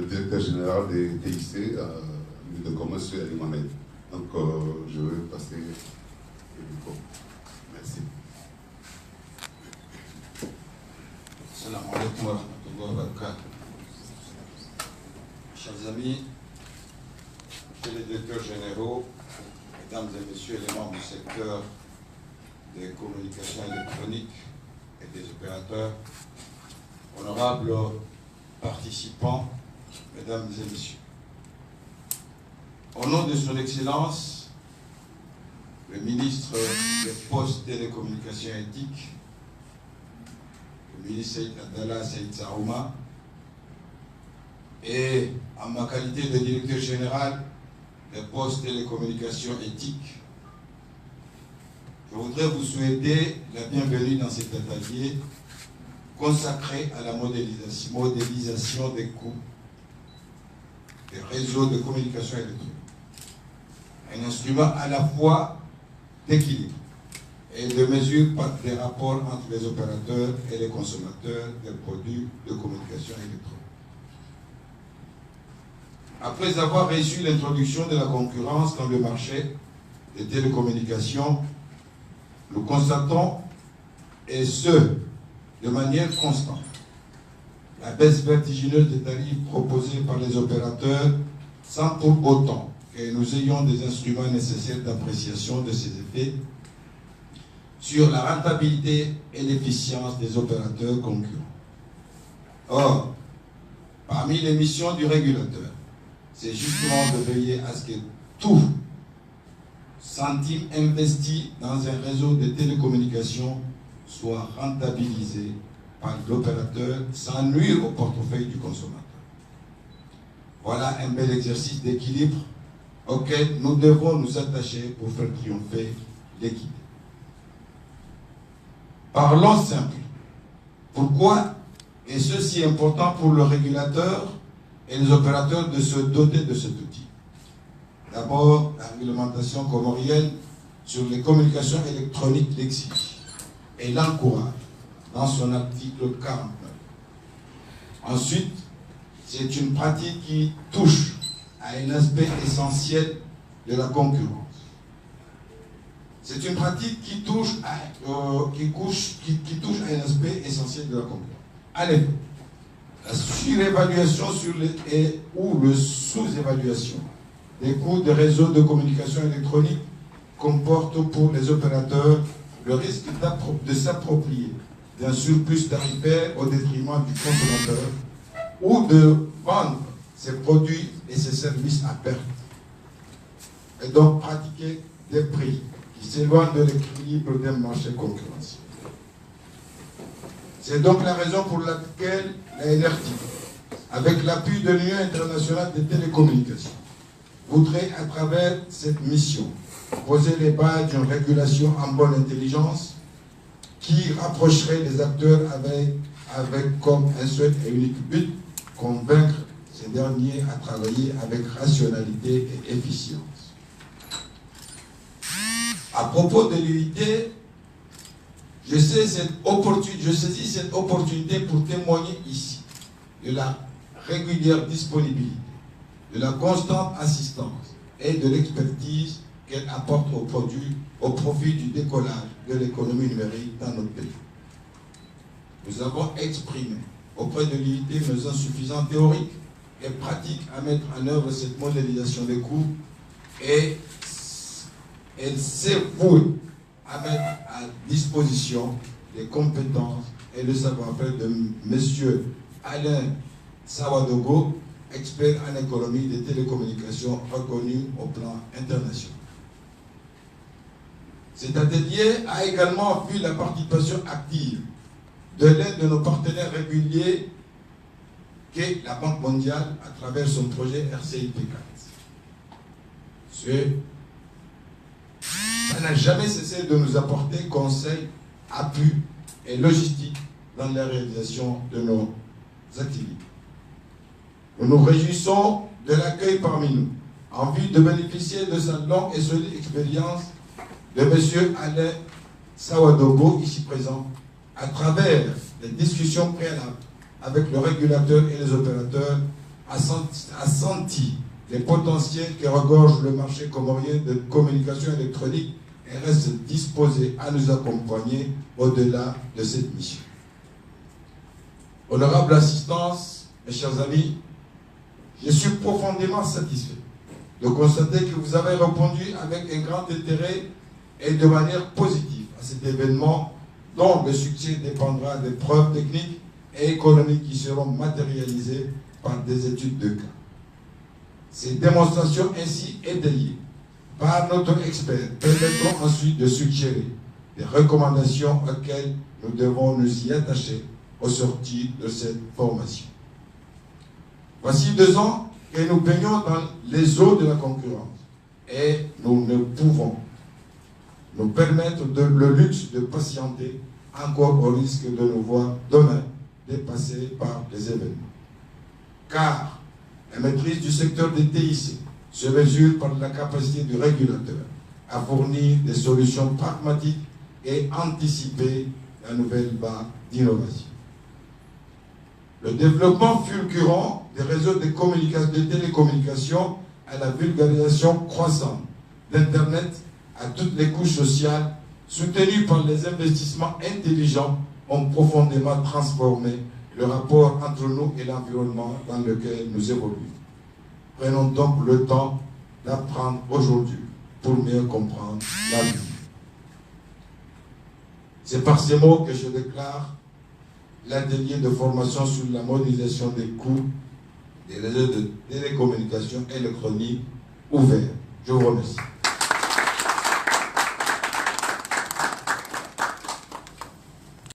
directeur général des TIC, de commerce et alimentaire. Donc, je vais passer le micro. Merci. Assalamu alaikum wa rahmatullahi wa barakatuh. Chers amis, monsieur les directeurs généraux, mesdames et messieurs les membres du secteur des communications électroniques et des opérateurs, honorables participants, mesdames et messieurs. Au nom de son Excellence, le ministre des Postes, Télécommunications et Éthiques, le ministre Saïd Abdallah Saïd Sarouma, et en ma qualité de directeur général des Postes, Télécommunications et Éthiques, je voudrais vous souhaiter la bienvenue dans cet atelier consacré à la modélisation des coûts des réseaux de communication électronique. Un instrument à la fois d'équilibre et de mesure des rapports entre les opérateurs et les consommateurs des produits de communication électronique. Après avoir reçu l'introduction de la concurrence dans le marché des télécommunications, nous constatons, et ce, de manière constante, la baisse vertigineuse des tarifs proposés par les opérateurs sans pour autant que nous ayons des instruments nécessaires d'appréciation de ces effets sur la rentabilité et l'efficience des opérateurs concurrents. Or, parmi les missions du régulateur, c'est justement de veiller à ce que tout centime investi dans un réseau de télécommunications soit rentabilisé par l'opérateur sans nuire au portefeuille du consommateur. Voilà un bel exercice d'équilibre auquel nous devons nous attacher pour faire triompher l'équité. Parlons simple. Pourquoi est-ce si important pour le régulateur et les opérateurs de se doter de cet outil? D'abord, la réglementation comorienne sur les communications électroniques l'exige et l'encourage dans son article 49. Ensuite, c'est une pratique qui touche à un aspect essentiel de la concurrence. C'est une pratique qui touche à un aspect essentiel de la concurrence. En effet, la surévaluation ou le sous-évaluation des coûts des réseaux de communication électronique comporte pour les opérateurs le risque de s'approprier d'un surplus tarifaire au détriment du consommateur ou de vendre ses produits et ses services à perte, et donc pratiquer des prix qui s'éloignent de l'équilibre d'un marché concurrentiel. C'est donc la raison pour laquelle la NRT, avec l'appui de l'Union internationale des télécommunications, voudrait à travers cette mission poser les bases d'une régulation en bonne intelligence qui rapprocherait les acteurs avec comme un seul et unique but, convaincre ces derniers à travailler avec rationalité et efficience. À propos de l'unité, je saisis cette opportunité pour témoigner ici de la régulière disponibilité, de la constante assistance et de l'expertise qu'elle apporte au profit du décollage de l'économie numérique dans notre pays. Nous avons exprimé auprès de l'unité nos insuffisances théoriques et pratiques à mettre en œuvre cette modélisation des coûts, et elle s'est vouée à mettre à disposition les compétences et le savoir-faire de M. Alain Sawadogo, expert en économie des télécommunications reconnu au plan international. Cet atelier a également vu la participation active de l'un de nos partenaires réguliers, qu'est la Banque mondiale à travers son projet RCIP4. Ça n'a jamais cessé de nous apporter conseils, appui et logistique dans la réalisation de nos activités. Nous nous réjouissons de l'accueil parmi nous, en vue de bénéficier de sa longue et solide expérience de M. Alain Sawadogo, ici présent, à travers les discussions préalables avec le régulateur et les opérateurs a senti les potentiels qui regorgent le marché comorien de communication électronique et reste disposé à nous accompagner au-delà de cette mission. Honorable assistance, mes chers amis, je suis profondément satisfait de constater que vous avez répondu avec un grand intérêt et de manière positive à cet événement dont le succès dépendra des preuves techniques et économiques qui seront matérialisées par des études de cas. Ces démonstrations ainsi étayées par notre expert permettront ensuite de suggérer des recommandations auxquelles nous devons nous y attacher au sortir de cette formation. Voici 2 ans que nous baignons dans les eaux de la concurrence et nous ne pouvons nous permettre le luxe de patienter encore au risque de nous voir demain dépassés par les événements. Car la maîtrise du secteur des TIC se mesure par la capacité du régulateur à fournir des solutions pragmatiques et anticiper la nouvelle vague d'innovation. Le développement fulgurant des réseaux de télécommunications à la vulgarisation croissante d'Internet à toutes les couches sociales, soutenus par les investissements intelligents, ont profondément transformé le rapport entre nous et l'environnement dans lequel nous évoluons. Prenons donc le temps d'apprendre aujourd'hui pour mieux comprendre l'avenir. C'est par ces mots que je déclare l'atelier de formation sur la modélisation des coûts des réseaux de télécommunications électroniques ouvert. Je vous remercie.